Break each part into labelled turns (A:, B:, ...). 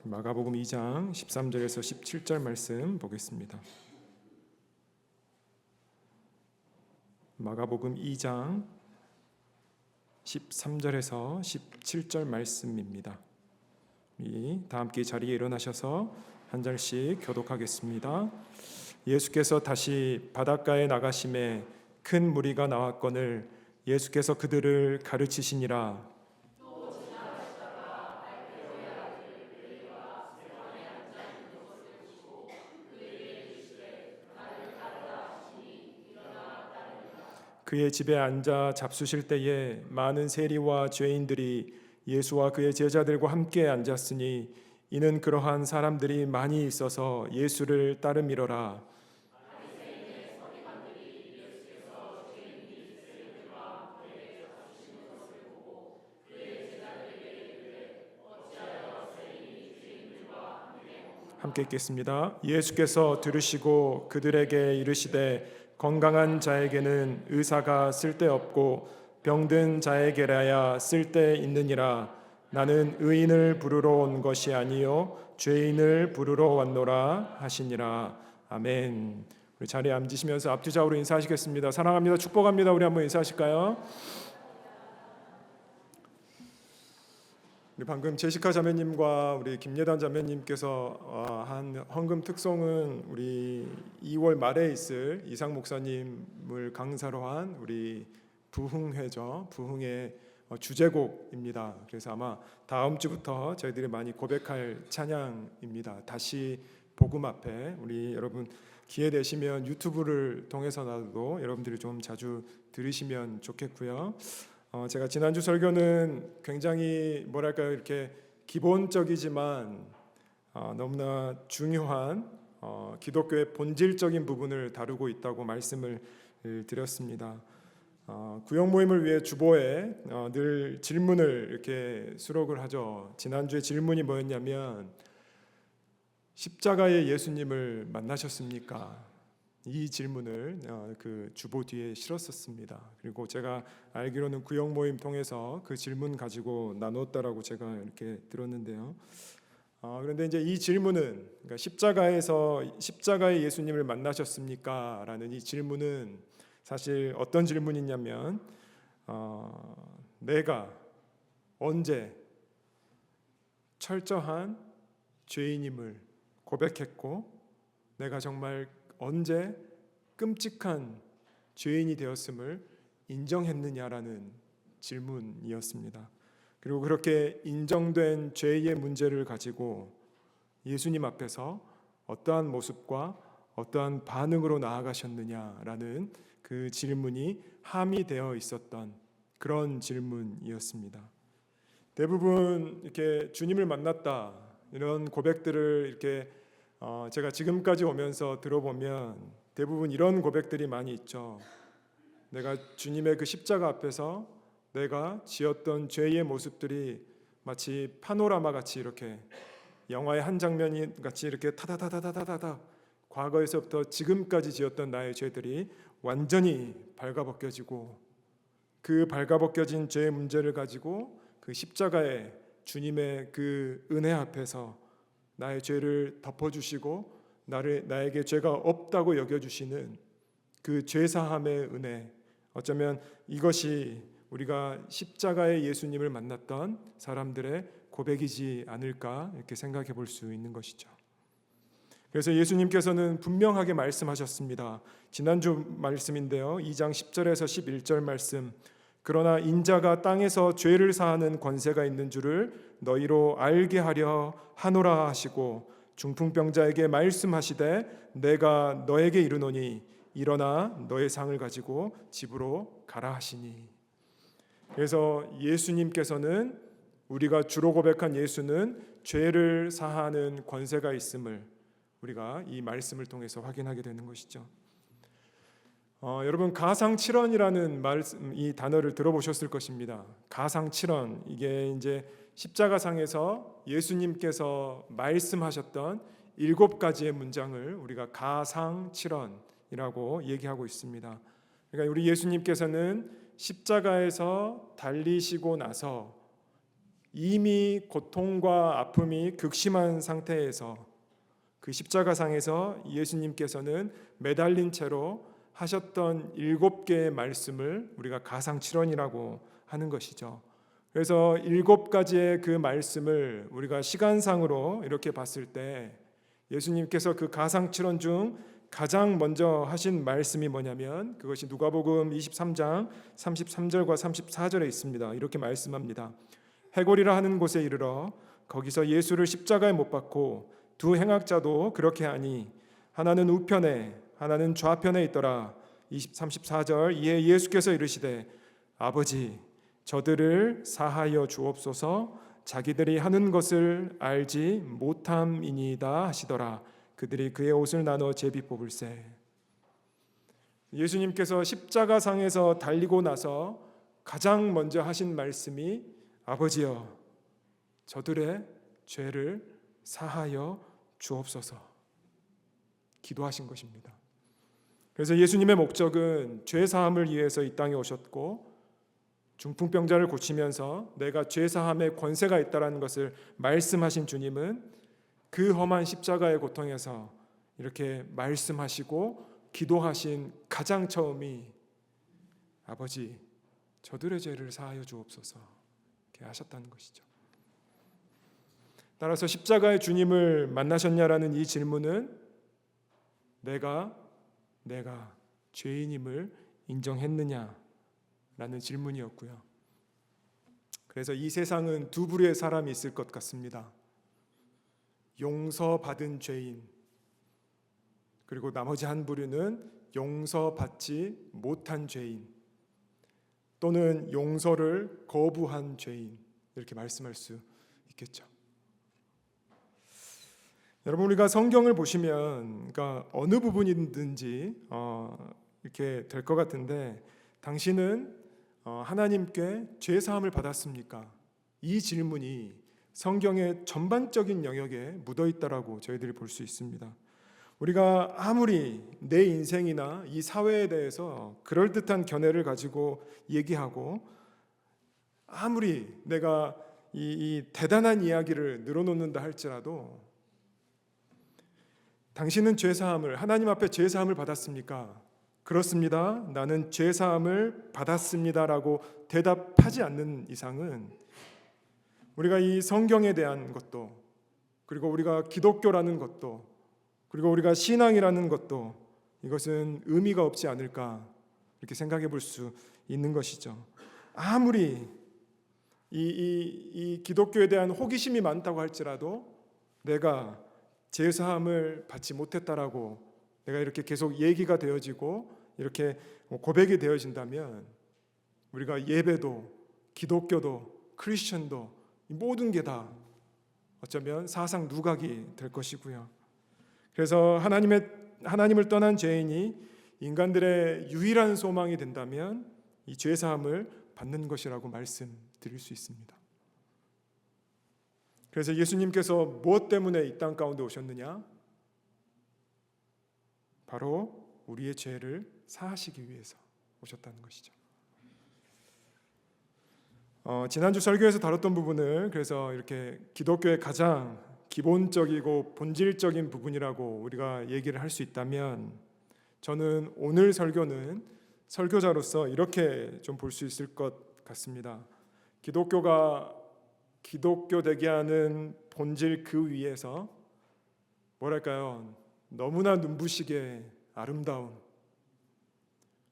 A: 마가복음 2장 13절에서 17절 말씀 보겠습니다. 마가복음 2장 13절에서 17절 말씀입니다. 다 함께 자리에 일어나셔서 한 절씩 교독하겠습니다. 예수께서 다시 바닷가에 나가심에 큰 무리가 나왔거늘 예수께서 그들을 가르치시니라. 그의 집에 앉아 잡수실 때에 많은 세리와 죄인들이 예수와 그의 제자들과 함께 앉았으니 이는 그러한 사람들이 많이 있어서 예수를 따름이러라. 함께 읽겠습니다. 예수께서 들으시고 그들에게 이르시되 건강한 자에게는 의사가 쓸데없고 병든 자에게라야 쓸데있느니라. 나는 의인을 부르러 온 것이 아니요 죄인을 부르러 왔노라 하시니라. 아멘. 우리 자리에 앉으시면서 앞뒤좌우로 인사하시겠습니다. 사랑합니다. 축복합니다. 우리 한번 인사하실까요? 우리 방금 제시카 자매님과 우리 김예단 자매님께서 한 헌금 특송은 우리 2월 말에 있을 이상 목사님을 강사로 한 우리 부흥회죠. 부흥의 주제곡입니다. 그래서 아마 다음 주부터 저희들이 많이 고백할 찬양입니다. 다시 복음 앞에 우리 여러분 기회 되시면 유튜브를 통해서라도 여러분들이 좀 자주 들으시면 좋겠고요. 제가 지난주 설교는 굉장히 이렇게 기본적이지만 너무나 중요한 기독교의 본질적인 부분을 다루고 있다고 말씀을 드렸습니다. 구역 모임을 위해 주보에 늘 질문을 이렇게 수록을 하죠. 지난주에 질문이 뭐였냐면 십자가의 예수님을 만나셨습니까? 이 질문을 그 주보 뒤에 실었었습니다. 그리고 제가 알기로는 구역 모임 통해서 그 질문 가지고 나눴다라고 제가 이렇게 들었는데요. 그런데 이제 이 질문은 그러니까 십자가의 예수님을 만나셨습니까? 라는 이 질문은 사실 어떤 질문이냐면 내가 언제 철저한 죄인임을 고백했고 내가 정말 언제 끔찍한 죄인이 되었음을 인정했느냐라는 질문이었습니다. 그리고 그렇게 인정된 죄의 문제를 가지고 예수님 앞에서 어떠한 모습과 어떠한 반응으로 나아가셨느냐라는 그 질문이 함의되어 있었던 그런 질문이었습니다. 대부분 이렇게 주님을 만났다 이런 고백들을 이렇게 제가 지금까지 오면서 들어보면 대부분 이런 고백들이 많이 있죠. 내가 주님의 그 십자가 앞에서 내가 지었던 죄의 모습들이 마치 파노라마 같이 이렇게 영화의 한 장면이 같이 이렇게 타다다다다다다 과거에서부터 지금까지 지었던 나의 죄들이 완전히 발가벗겨지고 그 발가벗겨진 죄의 문제를 가지고 그 십자가에 주님의 그 은혜 앞에서 나의 죄를 덮어주시고 나에게 죄가 없다고 여겨주시는 그 죄사함의 은혜, 어쩌면 이것이 우리가 십자가의 예수님을 만났던 사람들의 고백이지 않을까 이렇게 생각해 볼 수 있는 것이죠. 그래서 예수님께서는 분명하게 말씀하셨습니다. 지난주 말씀인데요, 2장 10절에서 11절 말씀, 그러나 인자가 땅에서 죄를 사하는 권세가 있는 줄을 너희로 알게 하려 하노라 하시고 중풍병자에게 말씀하시되 내가 너에게 이르노니 일어나 너의 상을 가지고 집으로 가라 하시니. 그래서 예수님께서는 우리가 주로 고백한 예수는 죄를 사하는 권세가 있음을 우리가 이 말씀을 통해서 확인하게 되는 것이죠. 여러분 가상칠언이라는 이 단어를 들어보셨을 것입니다. 가상칠언, 이게 이제 십자가상에서 예수님께서 말씀하셨던 7가지의 문장을 우리가 가상칠언이라고 얘기하고 있습니다. 그러니까 우리 예수님께서는 십자가에서 달리시고 나서 이미 고통과 아픔이 극심한 상태에서 그 십자가상에서 예수님께서는 매달린 채로 하셨던 7개의 말씀을 우리가 가상칠언이라고 하는 것이죠. 그래서 7가지의 그 말씀을 우리가 시간상으로 이렇게 봤을 때 예수님께서 그 가상칠언 중 가장 먼저 하신 말씀이 뭐냐면 그것이 누가복음 23장 33절과 34절에 있습니다. 이렇게 말씀합니다. 해골이라 하는 곳에 이르러 거기서 예수를 십자가에 못 박고 두 행악자도 그렇게 하니 하나는 우편에 하나는 좌편에 있더라. 34절 이에 예수께서 이르시되 아버지 저들을 사하여 주옵소서 자기들이 하는 것을 알지 못함이니이다 하시더라. 그들이 그의 옷을 나눠 제비 뽑을세. 예수님께서 십자가상에서 달리고 나서 가장 먼저 하신 말씀이 아버지여 저들의 죄를 사하여 주옵소서 기도하신 것입니다. 그래서 예수님의 목적은 죄 사함을 위해서 이 땅에 오셨고 중풍병자를 고치면서 내가 죄 사함의 권세가 있다라는 것을 말씀하신 주님은 그 험한 십자가의 고통에서 이렇게 말씀하시고 기도하신 가장 처음이 아버지 저들의 죄를 사하여 주옵소서 이렇게 하셨다는 것이죠. 따라서 십자가의 주님을 만나셨냐라는 이 질문은 내가 죄인임을 인정했느냐라는 질문이었고요. 그래서 이 세상은 두 부류의 사람이 있을 것 같습니다. 용서받은 죄인, 그리고 나머지 한 부류는 용서받지 못한 죄인 또는 용서를 거부한 죄인 이렇게 말씀할 수 있겠죠. 여러분 우리가 성경을 보시면 그러니까 어느 부분이든지 이렇게 될 것 같은데 당신은 하나님께 죄 사함을 받았습니까? 이 질문이 성경의 전반적인 영역에 묻어 있다라고 저희들이 볼 수 있습니다. 우리가 아무리 내 인생이나 이 사회에 대해서 그럴듯한 견해를 가지고 얘기하고 아무리 내가 이 대단한 이야기를 늘어놓는다 할지라도 당신은 죄사함을 하나님 앞에 죄사함을 받았습니까? 그렇습니다. 나는 죄사함을 받았습니다라고 대답하지 않는 이상은 우리가 이 성경에 대한 것도 그리고 우리가 기독교라는 것도 그리고 우리가 신앙이라는 것도 이것은 의미가 없지 않을까 이렇게 생각해 볼 수 있는 것이죠. 아무리 이 기독교에 대한 호기심이 많다고 할지라도 내가 제사함을 받지 못했다라고 내가 이렇게 계속 얘기가 되어지고 이렇게 고백이 되어진다면 우리가 예배도 기독교도 크리스천도 이 모든 게 다 어쩌면 사상 누각이 될 것이고요. 그래서 하나님을 떠난 죄인이 인간들의 유일한 소망이 된다면 이 죄사함을 받는 것이라고 말씀드릴 수 있습니다. 그래서 예수님께서 무엇 때문에 이 땅 가운데 오셨느냐? 바로 우리의 죄를 사하시기 위해서 오셨다는 것이죠. 지난주 설교에서 다뤘던 부분을 그래서 이렇게 기독교의 가장 기본적이고 본질적인 부분이라고 우리가 얘기를 할 수 있다면 저는 오늘 설교는 설교자로서 이렇게 좀 볼 수 있을 것 같습니다. 기독교가 기독교 되게 하는 본질 그 위에서 뭐랄까요? 너무나 눈부시게 아름다운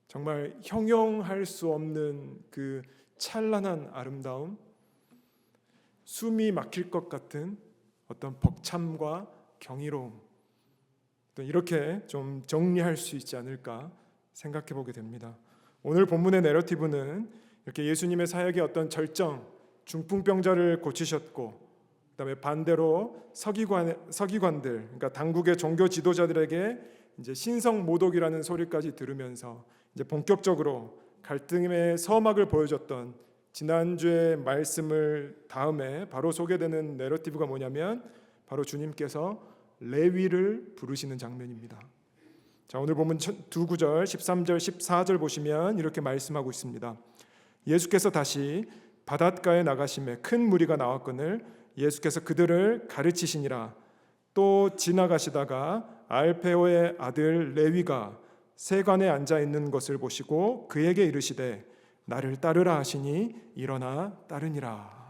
A: 정말 형용할 수 없는 그 찬란한 아름다움, 숨이 막힐 것 같은 어떤 벅참과 경이로움, 이렇게 좀 정리할 수 있지 않을까 생각해 보게 됩니다. 오늘 본문의 내러티브는 이렇게 예수님의 사역의 어떤 절정, 중풍병자를 고치셨고, 그다음에 반대로 서기관들, 그러니까 당국의 종교 지도자들에게 이제 신성모독이라는 소리까지 들으면서 이제 본격적으로 갈등의 서막을 보여줬던 지난주의 말씀을 다음에 바로 소개되는 내러티브가 뭐냐면 바로 주님께서 레위를 부르시는 장면입니다. 자, 오늘 보면 두 구절 13절 14절 보시면 이렇게 말씀하고 있습니다. 예수께서 다시 바닷가에 나가심에 큰 무리가 나왔거늘 예수께서 그들을 가르치시니라. 또 지나가시다가 알페오의 아들 레위가 세관에 앉아 있는 것을 보시고 그에게 이르시되 나를 따르라 하시니 일어나 따르니라.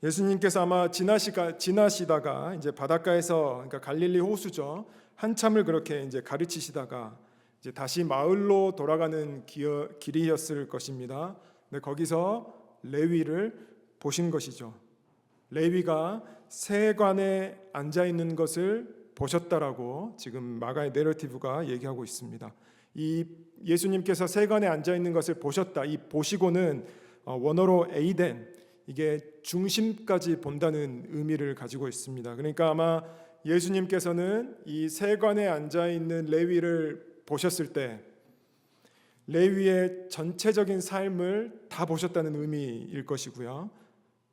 A: 예수님께서 아마 지나시다가 이제 바닷가에서, 그러니까 갈릴리 호수죠, 한참을 그렇게 이제 가르치시다가 이제 다시 마을로 돌아가는 길이었을 것입니다. 근데 거기서 레위를 보신 것이죠. 레위가 세관에 앉아 있는 것을 보셨다라고 지금 마가의 내러티브가 얘기하고 있습니다. 이 예수님께서 세관에 앉아 있는 것을 보셨다. 이 보시고는 원어로 에이덴, 이게 중심까지 본다는 의미를 가지고 있습니다. 그러니까 아마 예수님께서는 이 세관에 앉아 있는 레위를 보셨을 때 레위의 전체적인 삶을 다 보셨다는 의미일 것이고요.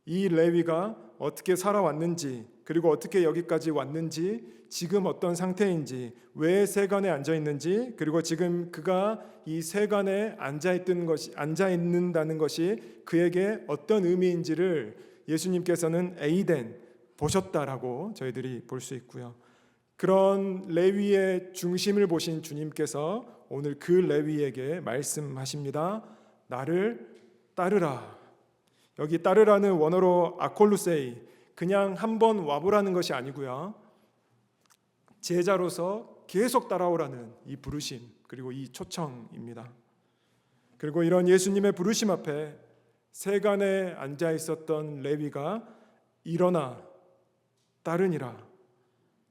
A: 이 레위가 어떻게 살아왔는지, 그리고 어떻게 여기까지 왔는지, 지금 어떤 상태인지, 왜 세관에 앉아 있는지, 그리고 지금 그가 이 세관에 앉아 있는다는 것이 그에게 어떤 의미인지를 예수님께서는 에이덴 보셨다라고 저희들이 볼 수 있고요. 그런 레위의 중심을 보신 주님께서 오늘 그 레위에게 말씀하십니다. 나를 따르라. 여기 따르라는 원어로 아콜루세이, 그냥 한번 와보라는 것이 아니고요, 제자로서 계속 따라오라는 이 부르심, 그리고 이 초청입니다. 그리고 이런 예수님의 부르심 앞에 세간에 앉아 있었던 레위가 일어나 따르니라.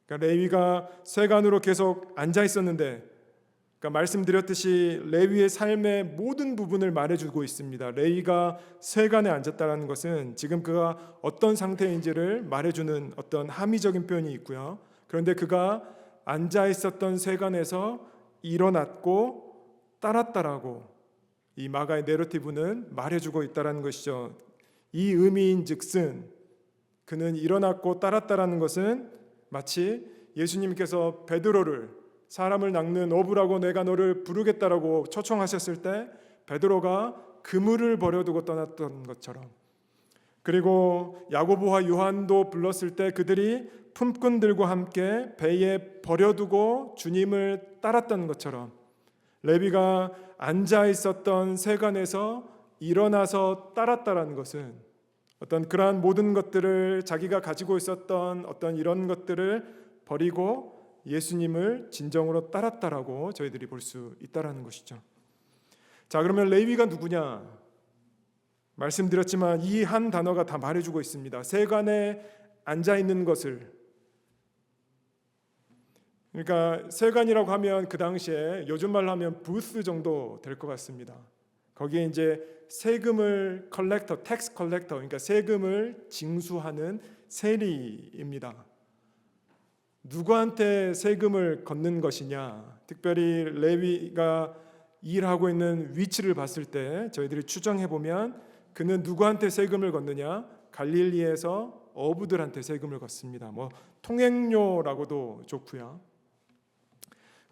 A: 그러니까 레위가 세간으로 계속 앉아 있었는데, 그러니까 말씀드렸듯이 레위의 삶의 모든 부분을 말해주고 있습니다. 레위가 세간에 앉았다는 것은 지금 그가 어떤 상태인지를 말해주는 어떤 함의적인 표현이 있고요. 그런데 그가 앉아 있었던 세간에서 일어났고 따랐다라고 이 마가의 내러티브는 말해주고 있다는 것이죠. 이 의미인즉슨 그는 일어났고 따랐다라는 것은 마치 예수님께서 베드로를 사람을 낚는 어부라고 내가 너를 부르겠다라고 초청하셨을 때 베드로가 그물을 버려두고 떠났던 것처럼, 그리고 야고보와 요한도 불렀을 때 그들이 품꾼들과 함께 배에 버려두고 주님을 따랐던 것처럼 레위가 앉아 있었던 세간에서 일어나서 따랐다라는 것은 어떤 그러한 모든 것들을, 자기가 가지고 있었던 어떤 이런 것들을 버리고 예수님을 진정으로 따랐다라고 저희들이 볼 수 있다라는 것이죠. 자, 그러면 레위가 누구냐? 말씀드렸지만 이 한 단어가 다 말해주고 있습니다. 세관에 앉아 있는 것을. 그러니까 세관이라고 하면 그 당시에 요즘 말로 하면 부스 정도 될 것 같습니다. 거기에 이제 세금을 텍스 컬렉터, 그러니까 세금을 징수하는 세리입니다. 누구한테 세금을 걷는 것이냐? 특별히 레위가 일하고 있는 위치를 봤을 때 저희들이 추정해 보면 그는 누구한테 세금을 걷느냐? 갈릴리에서 어부들한테 세금을 걷습니다. 통행료라고도 좋고요.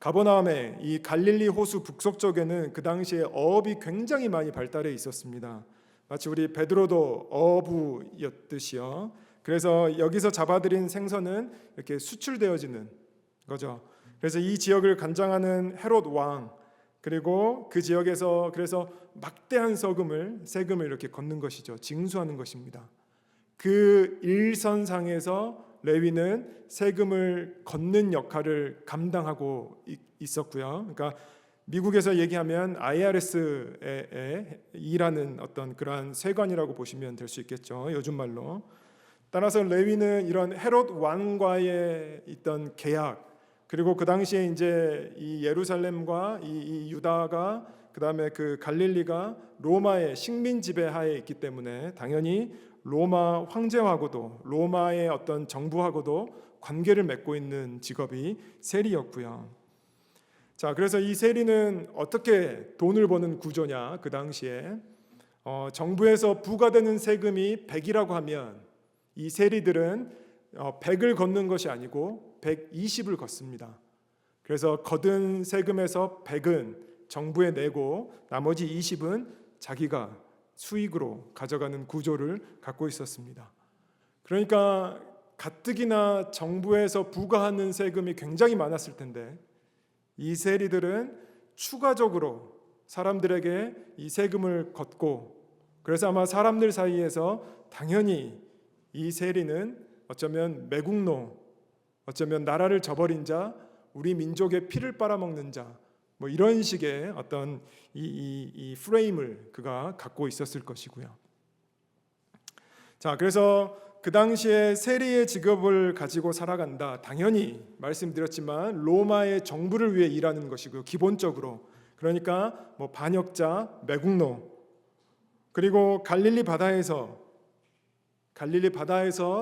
A: 가버나움에 이 갈릴리 호수 북서쪽에는 그 당시에 어업이 굉장히 많이 발달해 있었습니다. 마치 우리 베드로도 어부였듯이요. 그래서 여기서 잡아들인 생선은 이렇게 수출되어지는 거죠. 그래서 이 지역을 관장하는 헤롯 왕, 그리고 그 지역에서 그래서 막대한 세금을 이렇게 걷는 것이죠. 징수하는 것입니다. 그 일선상에서 레위는 세금을 걷는 역할을 감당하고 있었고요. 그러니까 미국에서 얘기하면 IRS에 일하는 어떤 그러한 세관이라고 보시면 될 수 있겠죠. 요즘 말로. 따라서 레위는 이런 헤롯 왕과의 있던 계약, 그리고 그 당시에 이제 이 예루살렘과 이 유다가, 그다음에 그 갈릴리가 로마의 식민 지배하에 있기 때문에 당연히 로마 황제하고도, 로마의 어떤 정부하고도 관계를 맺고 있는 직업이 세리였고요. 자, 그래서 이 세리는 어떻게 돈을 버는 구조냐? 그 당시에 정부에서 부과되는 세금이 100이라고 하면 이 세리들은 100을 걷는 것이 아니고 120을 걷습니다. 그래서 거둔 세금에서 100은 정부에 내고 나머지 20은 자기가 수익으로 가져가는 구조를 갖고 있었습니다. 그러니까 가뜩이나 정부에서 부과하는 세금이 굉장히 많았을 텐데 이 세리들은 추가적으로 사람들에게 이 세금을 걷고, 그래서 아마 사람들 사이에서 당연히 이 세리는 어쩌면 매국노, 어쩌면 나라를 저버린 자, 우리 민족의 피를 빨아먹는 자, 뭐 이런 식의 어떤 이 프레임을 그가 갖고 있었을 것이고요. 자, 그래서 그 당시에 세리의 직업을 가지고 살아간다. 당연히 말씀드렸지만 로마의 정부를 위해 일하는 것이고요. 기본적으로. 그러니까 뭐 반역자, 매국노, 그리고 갈릴리 바다에서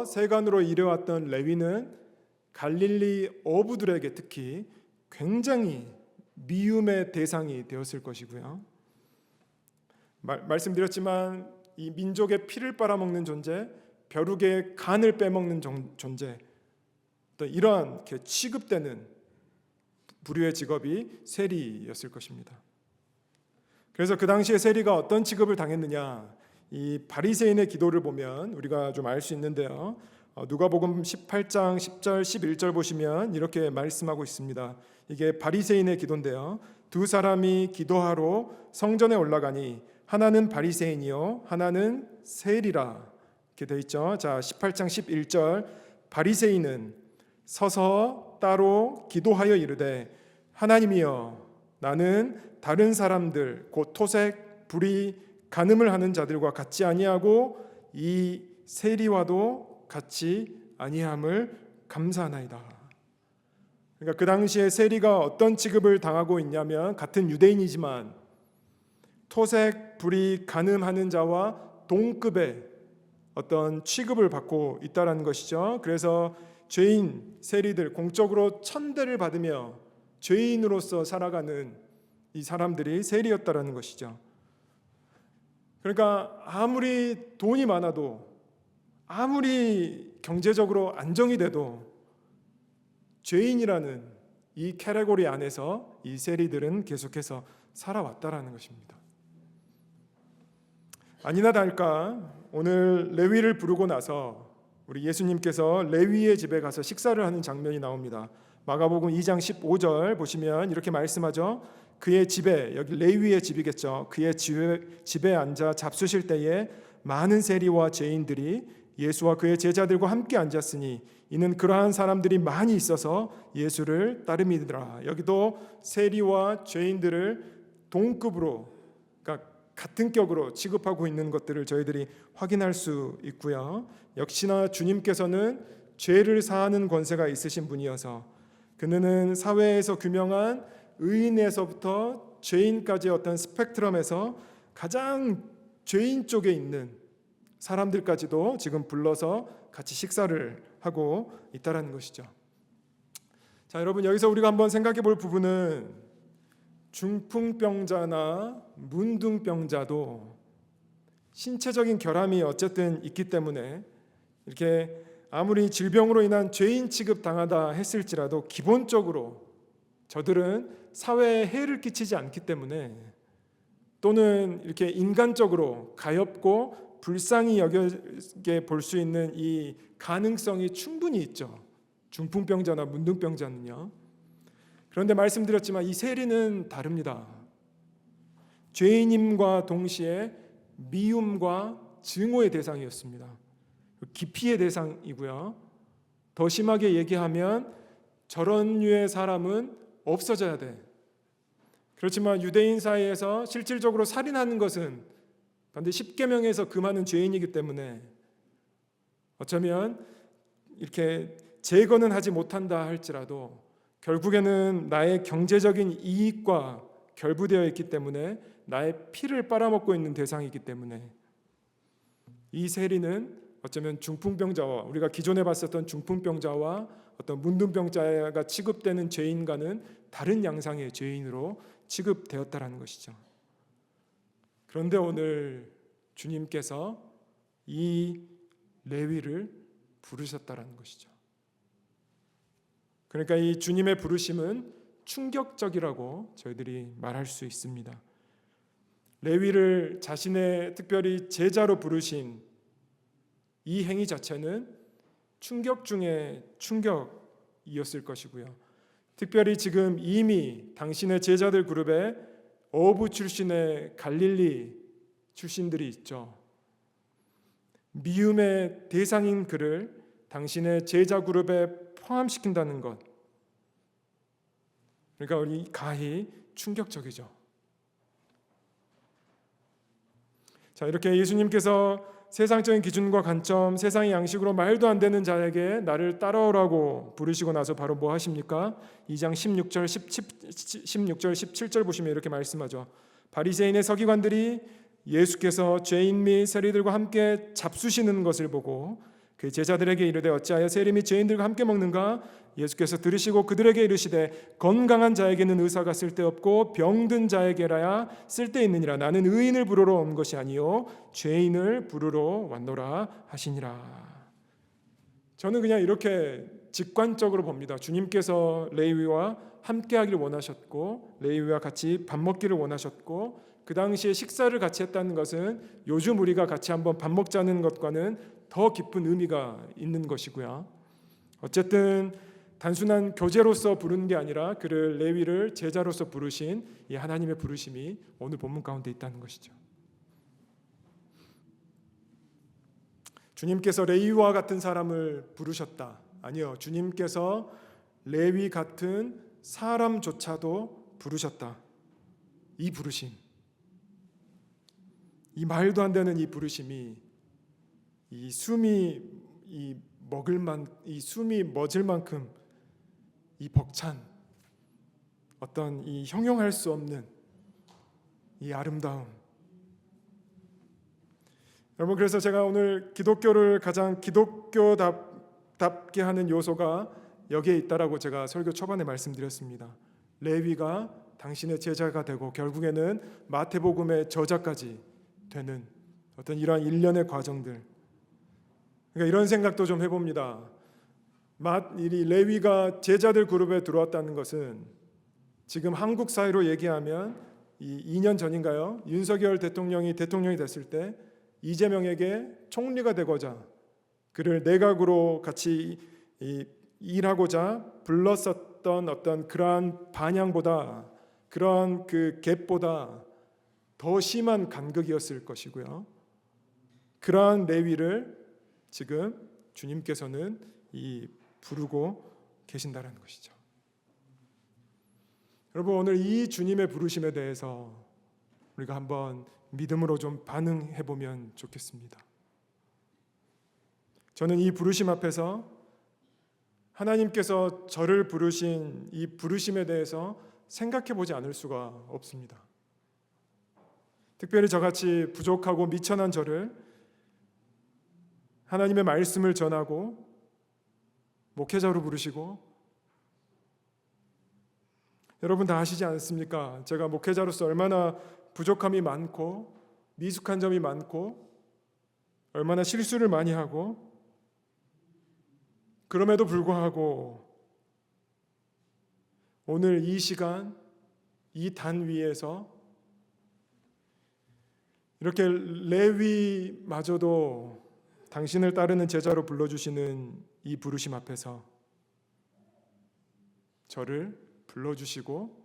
A: 세관으로 일해왔던 레위는 갈릴리 어부들에게 특히 굉장히 미움의 대상이 되었을 것이고요. 말씀드렸지만 이 민족의 피를 빨아먹는 존재, 벼룩의 간을 빼먹는 존재, 또 이러한 취급되는 부류의 직업이 세리였을 것입니다. 그래서 그 당시에 세리가 어떤 취급을 당했느냐, 이 바리새인의 기도를 보면 우리가 좀 알 수 있는데요. 누가복음 18장 10절 11절 보시면 이렇게 말씀하고 있습니다. 이게 바리새인의 기도인데요. 두 사람이 기도하러 성전에 올라가니 하나는 바리새인이요 하나는 세리라, 이렇게 돼 있죠. 자, 18장 11절, 바리새인은 서서 따로 기도하여 이르되 하나님이여, 나는 다른 사람들 곧 토색, 불의, 간음을 하는 자들과 같지 아니하고 이 세리와도 같이 아니함을 감사하나이다. 그러니까 그 당시에 세리가 어떤 취급을 당하고 있냐면, 같은 유대인이지만 토색, 불의, 간음하는 자와 동급의 어떤 취급을 받고 있다라는 것이죠. 그래서 죄인 세리들, 공적으로 천대를 받으며 죄인으로서 살아가는 이 사람들이 세리였다라는 것이죠. 그러니까 아무리 돈이 많아도, 아무리 경제적으로 안정이 돼도 죄인이라는 이 카테고리 안에서 이 세리들은 계속해서 살아왔다라는 것입니다. 아니나 다를까 오늘 레위를 부르고 나서 우리 예수님께서 레위의 집에 가서 식사를 하는 장면이 나옵니다. 마가복음 2장 15절 보시면 이렇게 말씀하죠. 그의 집에, 여기 레위의 집이겠죠. 그의 집에 앉아 잡수실 때에 많은 세리와 죄인들이 예수와 그의 제자들과 함께 앉았으니 이는 그러한 사람들이 많이 있어서 예수를 따름이더라. 여기도 세리와 죄인들을 동급으로, 그러니까 같은 격으로 취급하고 있는 것들을 저희들이 확인할 수 있고요. 역시나 주님께서는 죄를 사하는 권세가 있으신 분이어서 그는 사회에서 규명한 의인에서부터 죄인까지의 어떤 스펙트럼에서 가장 죄인 쪽에 있는 사람들까지도 지금 불러서 같이 식사를 하고 있다라는 것이죠. 자, 여러분, 여기서 우리가 한번 생각해 볼 부분은 중풍병자나 문둥병자도 신체적인 결함이 어쨌든 있기 때문에 이렇게 아무리 질병으로 인한 죄인 취급 당하다 했을지라도 기본적으로 저들은 사회에 해를 끼치지 않기 때문에, 또는 이렇게 인간적으로 가엾고 불쌍히 여겨게 볼 수 있는 이 가능성이 충분히 있죠. 중풍병자나 문둥병자는요. 그런데 말씀드렸지만 이 세리는 다릅니다. 죄인임과 동시에 미움과 증오의 대상이었습니다. 기피의 대상이고요. 더 심하게 얘기하면 저런 류의 사람은 없어져야 돼. 그렇지만 유대인 사이에서 실질적으로 살인하는 것은 반드시 10계명에서 금하는 죄인이기 때문에 어쩌면 이렇게 제거는 하지 못한다 할지라도 결국에는 나의 경제적인 이익과 결부되어 있기 때문에 나의 피를 빨아먹고 있는 대상이기 때문에 이 세리는 어쩌면 중풍병자와, 우리가 기존에 봤었던 중풍병자와 어떤 문둥병자가 취급되는 죄인과는 다른 양상의 죄인으로 취급되었다라는 것이죠. 그런데 오늘 주님께서 이 레위를 부르셨다라는 것이죠. 그러니까 이 주님의 부르심은 충격적이라고 저희들이 말할 수 있습니다. 레위를 자신의 특별히 제자로 부르신 이 행위 자체는 충격 중에 충격이었을 것이고요. 특별히 지금 이미 당신의 제자들 그룹에 어부 출신의 갈릴리 출신들이 있죠. 미움의 대상인 그를 당신의 제자 그룹에 포함시킨다는 것, 그러니까 우리 가히 충격적이죠. 자, 이렇게 예수님께서 세상적인 기준과 관점, 세상의 양식으로 말도 안 되는 자에게 나를 따라오라고 부르시고 나서 바로 뭐 하십니까? 2장 16절 17절 보시면 이렇게 말씀하죠. 바리새인의 서기관들이 예수께서 죄인 및 세리들과 함께 잡수시는 것을 보고 그 제자들에게 이르되 어찌하여 세리 및 죄인들과 함께 먹는가? 예수께서 들으시고 그들에게 이르시되 건강한 자에게는 의사가 쓸데없고 병든 자에게라야 쓸데있느니라. 나는 의인을 부르러 온 것이 아니요 죄인을 부르러 왔노라 하시니라. 저는 그냥 이렇게 직관적으로 봅니다. 주님께서 레위와 함께하기를 원하셨고 레위와 같이 밥 먹기를 원하셨고 그 당시에 식사를 같이 했다는 것은 요즘 우리가 같이 한번 밥 먹자는 것과는 더 깊은 의미가 있는 것이고요. 어쨌든 단순한 교제로서 부르는 게 아니라 그를 레위를 제자로서 부르신 이 하나님의 부르심이 오늘 본문 가운데 있다는 것이죠. 주님께서 레위와 같은 사람을 부르셨다. 아니요. 주님께서 레위 같은 사람조차도 부르셨다. 이 부르심, 이 말도 안 되는 이 부르심이 이 숨이 멎을 만큼 이 벅찬 어떤 이 형용할 수 없는 이 아름다움. 여러분, 그래서 제가 오늘 기독교를 가장 기독교답게 하는 요소가 여기에 있다라고 제가 설교 초반에 말씀드렸습니다. 레위가 당신의 제자가 되고 결국에는 마태복음의 저자까지 되는 어떤 이러한 일련의 과정들. 그러니까 이런 생각도 좀 해봅니다. 이 레위가 제자들 그룹에 들어왔다는 것은 지금 한국 사회로 얘기하면 이 2년 전인가요? 윤석열 대통령이 됐을 때 이재명에게 총리가 되고자 그를 내각으로 같이 일하고자 불렀었던 어떤 그러한 반향보다 그러한 그 갭보다 더 심한 간극이었을 것이고요. 그러한 레위를 지금 주님께서는 부르고 계신다는 것이죠. 여러분, 오늘 이 주님의 부르심에 대해서 우리가 한번 믿음으로 좀 반응해 보면 좋겠습니다. 저는 이 부르심 앞에서 하나님께서 저를 부르신 이 부르심에 대해서 생각해 보지 않을 수가 없습니다. 특별히 저같이 부족하고 미천한 저를 하나님의 말씀을 전하고 목회자로 부르시고, 여러분 다 아시지 않습니까? 제가 목회자로서 얼마나 부족함이 많고 미숙한 점이 많고 얼마나 실수를 많이 하고, 그럼에도 불구하고 오늘 이 시간 이 단 위에서 이렇게 레위마저도 당신을 따르는 제자로 불러주시는 이 부르심 앞에서 저를 불러주시고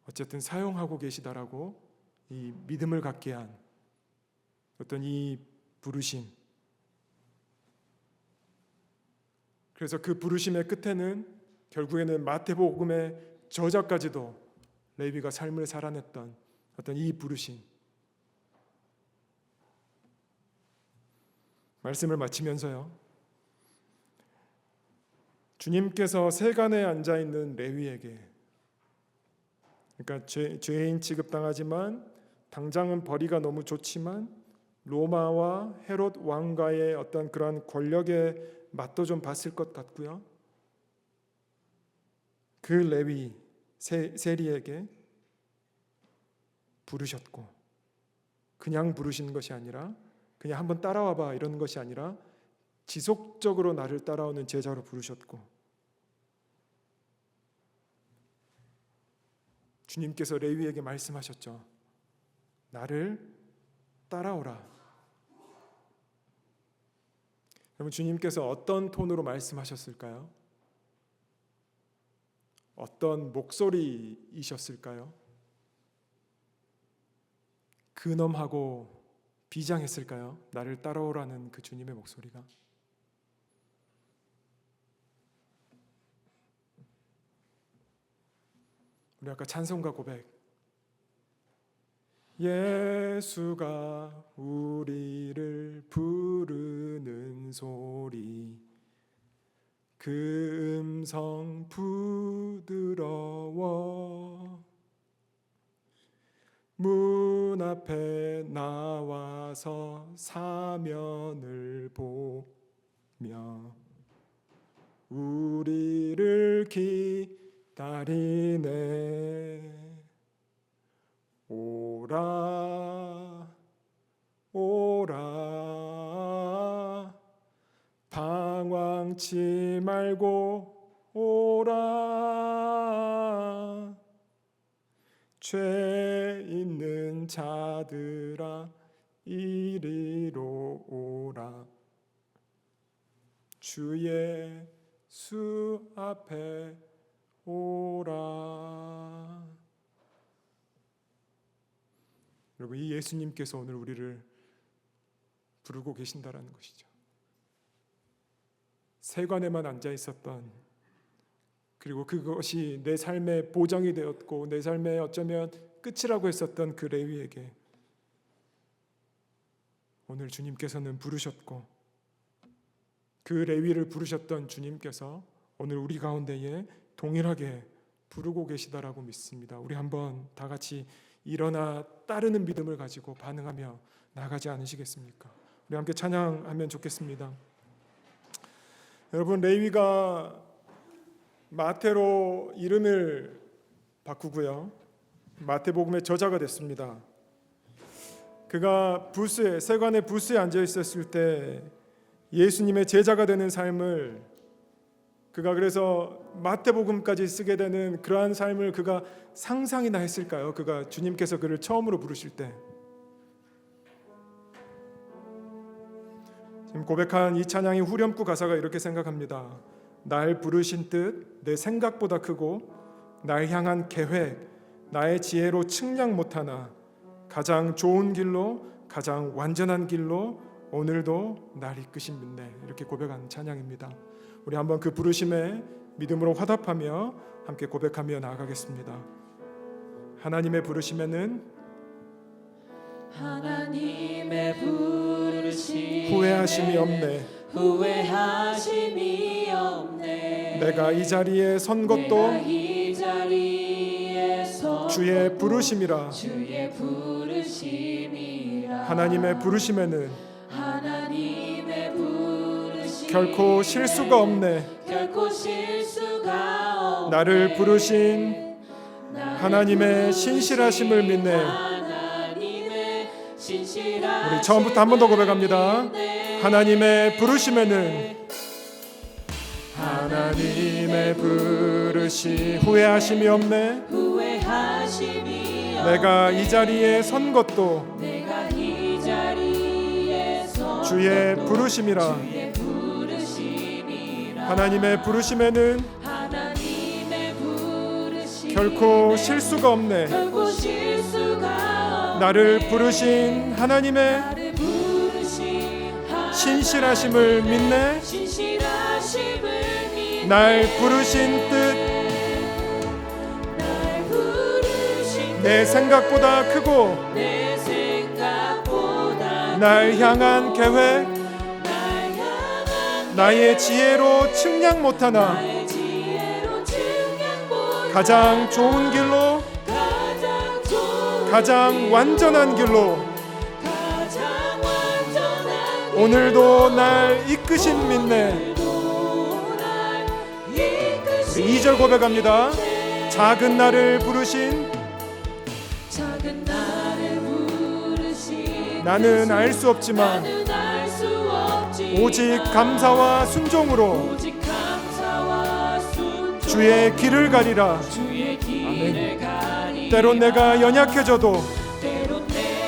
A: 어쨌든 사용하고 계시다라고 이 믿음을 갖게 한 어떤 이 부르심, 그래서 그 부르심의 끝에는 결국에는 마태복음의 저자까지도 레위가 삶을 살아냈던 어떤 이 부르심. 말씀을 마치면서요, 주님께서 세간에 앉아있는 레위에게, 그러니까 죄인 취급당하지만 당장은 벌이가 너무 좋지만 로마와 헤롯 왕과의 어떤 그런 권력의 맛도 좀 봤을 것 같고요, 그 레위 세리에게 부르셨고, 그냥 부르시는 것이 아니라 그냥 한번 따라와봐 이러는 것이 아니라 지속적으로 나를 따라오는 제자로 부르셨고, 주님께서 레위에게 말씀하셨죠. 나를 따라오라. 여러분, 주님께서 어떤 톤으로 말씀하셨을까요? 어떤 목소리이셨을까요? 근엄하고 비장했을까요? 나를 따라오라는 그 주님의 목소리가. 우리 아까 찬송가 고백, 예수가 우리를 부르는 소리, 그 음성 부드러워 문 앞에 나와서 사면을 보며 우리를 기다리네. 오라 오라 방황치 말고 오라. 죄 있는 자들아 이리로 오라. 주 예수 앞에 오라. 여러분, 이 예수님께서 오늘 우리를 부르고 계신다라는 것이죠. 세관에만 앉아 있었던, 그리고 그것이 내 삶의 보장이 되었고 내 삶의 어쩌면 끝이라고 했었던 그 레위에게 오늘 주님께서는 부르셨고, 그 레위를 부르셨던 주님께서 오늘 우리 가운데에 동일하게 부르고 계시다라고 믿습니다. 우리 한번 다 같이 일어나 따르는 믿음을 가지고 반응하며 나가지 않으시겠습니까? 우리 함께 찬양하면 좋겠습니다. 여러분, 레위가 마태로 이름을 바꾸고요, 마태복음의 저자가 됐습니다. 그가 부스에, 세관의 부스에 앉아 있었을 때 예수님의 제자가 되는 삶을, 그가 그래서 마태복음까지 쓰게 되는 그러한 삶을 그가 상상이나 했을까요? 그가 주님께서 그를 처음으로 부르실 때. 지금 고백한 이 찬양의 후렴구 가사가 이렇게 생각합니다. 날 부르신 뜻 내 생각보다 크고 날 향한 계획 나의 지혜로 측량 못하나 가장 좋은 길로 가장 완전한 길로 오늘도 날 이끄신 믿네. 이렇게 고백한 찬양입니다. 우리 한번 그 부르심에 믿음으로 화답하며 함께 고백하며 나아가겠습니다. 하나님의 부르심에는
B: 하나님의 부르심
A: 후회하심이 없네.
B: 후회하심이 없네.
A: 내가 이 자리에 선 것도
B: 이 자리에 선
A: 주의 부르심이라.
B: 주의 부르심이라.
A: 하나님의 부르심에는
B: 하나님의 부르심
A: 결코 실수가 없네.
B: 결코 실수가 없네.
A: 나를 부르신 하나님의 신실하심을 믿네.
B: 하나님의 신실하심을
A: 우리 처음부터 한 번 더 고백합니다. 하나님의 부르심에는 하나님의 부르심 후회하심이 없네.
B: 후회하심이
A: 내가 이 자리에 선 것도
B: 내가 이 자리에 선
A: 주의
B: 것도
A: 부르심이라.
B: 주의 부르심이라.
A: 하나님의 부르심에는
B: 하나님의 부르심
A: 결코 실수가 없네.
B: 결코 실수가 없네.
A: 나를 부르신 하나님의
B: 나를 부르신
A: 신실하심을 믿네.
B: 신실하심을 믿네.
A: 날 부르신 뜻
B: 날 부르신
A: 내 생각보다 크고
B: 내 생각보다
A: 날 향한 계획
B: 날 향한
A: 나의 지혜로 측량 못하나
B: 나의 지혜로 측량 못하나
A: 가장 좋은 길로
B: 가장 좋은
A: 가장 완전한 길로
B: 가장 완전한
A: 오늘도 날 이끄신 믿네.
B: 길로 날 이끄신
A: 2절 고백합니다. 작은 나를 부르신
B: 작은 나를 부르신
A: 나는 알 수 없지만
B: 나는 알 수 없지만
A: 오직 감사와 순종으로
B: 오직 감사와 순종
A: 주의 길을 가리라.
B: 주의 길을 가리라.
A: 때론 내가 연약해져도
B: 때론 내가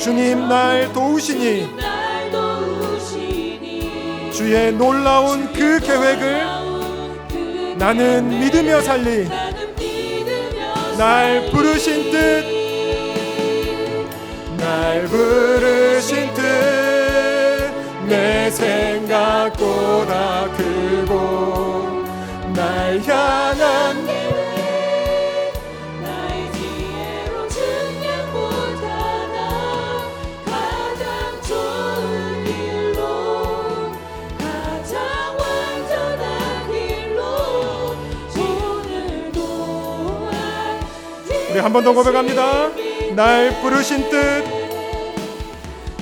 A: 주님 날 도우시니
B: 날 도우시니
A: 주의 놀라운 그 계획을 나는 믿으며 살리.
B: 나는 믿으며
A: 날 부르신 뜻, 날 부르신 뜻 내 생각보다 크고 날 향한
B: 계획 나의 지혜로 증량 못하나 가장 좋은 길로 가장 완전한 길로 오늘도
A: 우리 한 번 더 고백합니다. 날 부르신 뜻,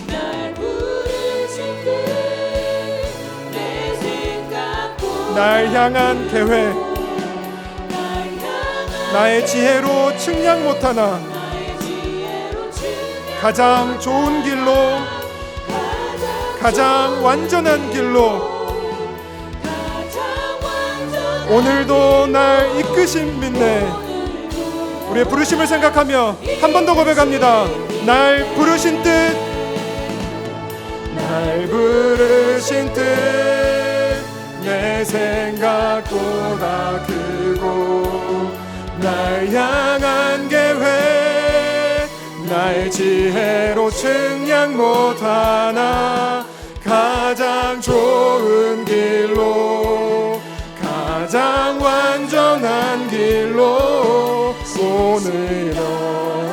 B: 날 부르신 뜻내 생각보다
A: 날 향한 계획
B: 날 향한
A: 나의 지혜로 측량 못하나
B: 나의 지혜로 증량
A: 가장 좋은 길로 가장 완전한 길로
B: 가장 완전한
A: 오늘도 날 이끄신 믿네. 우리의 부르심을 생각하며 한 번 더 고백합니다. 날 부르신 뜻, 날 부르신 뜻 내 생각보다 크고 날 향한 계획 나의 지혜로 측량 못하나 가장 좋은 길로 가장 완전한 길로 오늘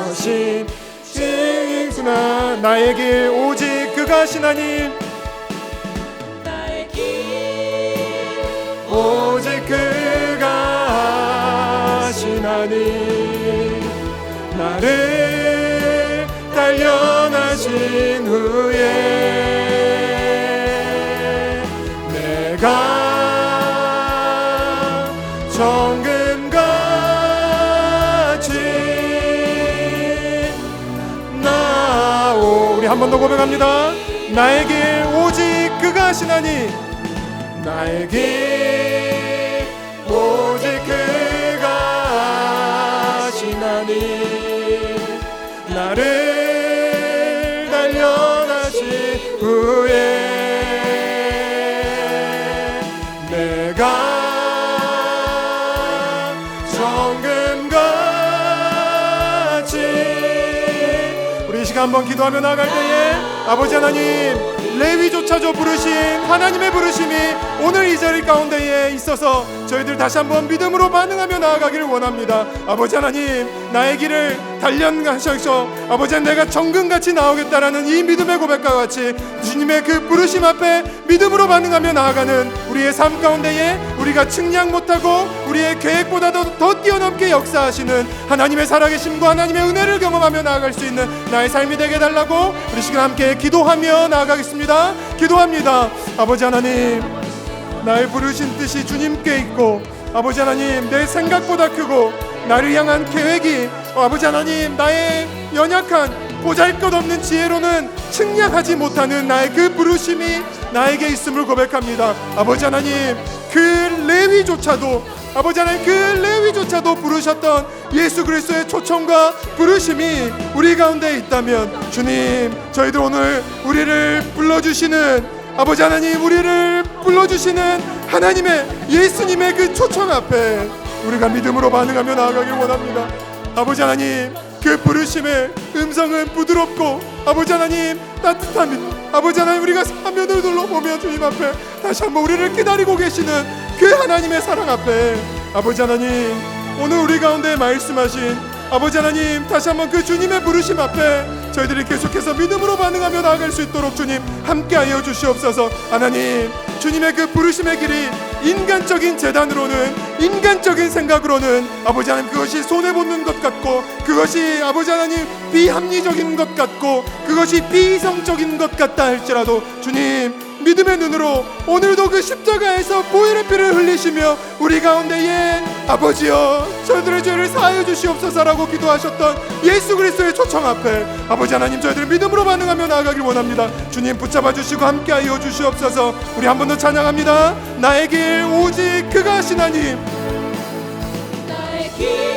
A: 오신 신이구나. 나의 길 오직 그가 하시나니
B: 나의 길
A: 오직 그가 하시나니 나를 단련하신 후에 내가 정금같이 나오. 우리 한 번 더 고백합니다. 나의 길 오직 그가 하시나니 나의 길 오직 그가 하시나니 나를 단련하신 후에 내가 정금같이. 우리 이 시간 한번 기도하며 나아갈 때에 아버지 하나님, 레위조차도 부르신 하나님의 부르심이 오늘 이 자리 가운데에 있어서 저희들 다시 한번 믿음으로 반응하며 나아가기를 원합니다. 아버지 하나님, 나의 길을 단련하셔서 아버지 내가 정금같이 나오겠다라는 이 믿음의 고백과 같이 주님의 그 부르심 앞에 믿음으로 반응하며 나아가는 우리의 삶 가운데에 우리가 측량 못하고 우리의 계획보다도 더 뛰어넘게 역사하시는 하나님의 살아계심과 하나님의 은혜를 경험하며 나아갈 수 있는 나의 삶이 되게 해달라고 우리 시간 함께 기도하며 나아가겠습니다. 기도합니다. 아버지 하나님, 나의 부르신 뜻이 주님께 있고 아버지 하나님, 내 생각보다 크고 나를 향한 계획이 아버지 하나님, 나의 연약한 보잘것없는 지혜로는 측량하지 못하는 나의 그 부르심이 나에게 있음을 고백합니다. 아버지 하나님, 그 레위조차도 아버지 하나님, 그 레위조차도 부르셨던 예수 그리스도의 초청과 부르심이 우리 가운데 있다면 주님, 저희들 오늘 우리를 불러주시는 아버지 하나님, 우리를 불러주시는 하나님의 예수님의 그 초청 앞에 우리가 믿음으로 반응하며 나아가길 원합니다. 아버지 하나님, 그 부르심의 음성은 부드럽고 아버지 하나님 따뜻합니다. 아버지 하나님, 우리가 사면을 둘러보며 주님 앞에 다시 한번 우리를 기다리고 계시는 그 하나님의 사랑 앞에 아버지 하나님, 오늘 우리 가운데 말씀하신 아버지 하나님, 다시 한번 그 주님의 부르심 앞에 저희들이 계속해서 믿음으로 반응하며 나아갈 수 있도록 주님 함께하여 주시옵소서. 하나님, 주님의 그 부르심의 길이 인간적인 재단으로는, 인간적인 생각으로는 아버지 하나님 그것이 손해보는 것 같고, 그것이 아버지 하나님 비합리적인 것 같고, 그것이 비이성적인 것 같다 할지라도 주님, 믿음의 눈으로 오늘도 그 십자가에서 보혈의 피를 흘리시며 우리 가운데에 아버지여 저희들의 죄를 사하여 주시옵소서라고 기도하셨던 예수 그리스도의 초청 앞에 아버지 하나님, 저희들 믿음으로 반응하며 나아가길 원합니다. 주님 붙잡아 주시고 함께하여 주시옵소서. 우리 한 번 더 찬양합니다. 나의 길 오직 그가 하시나니
B: 나의 길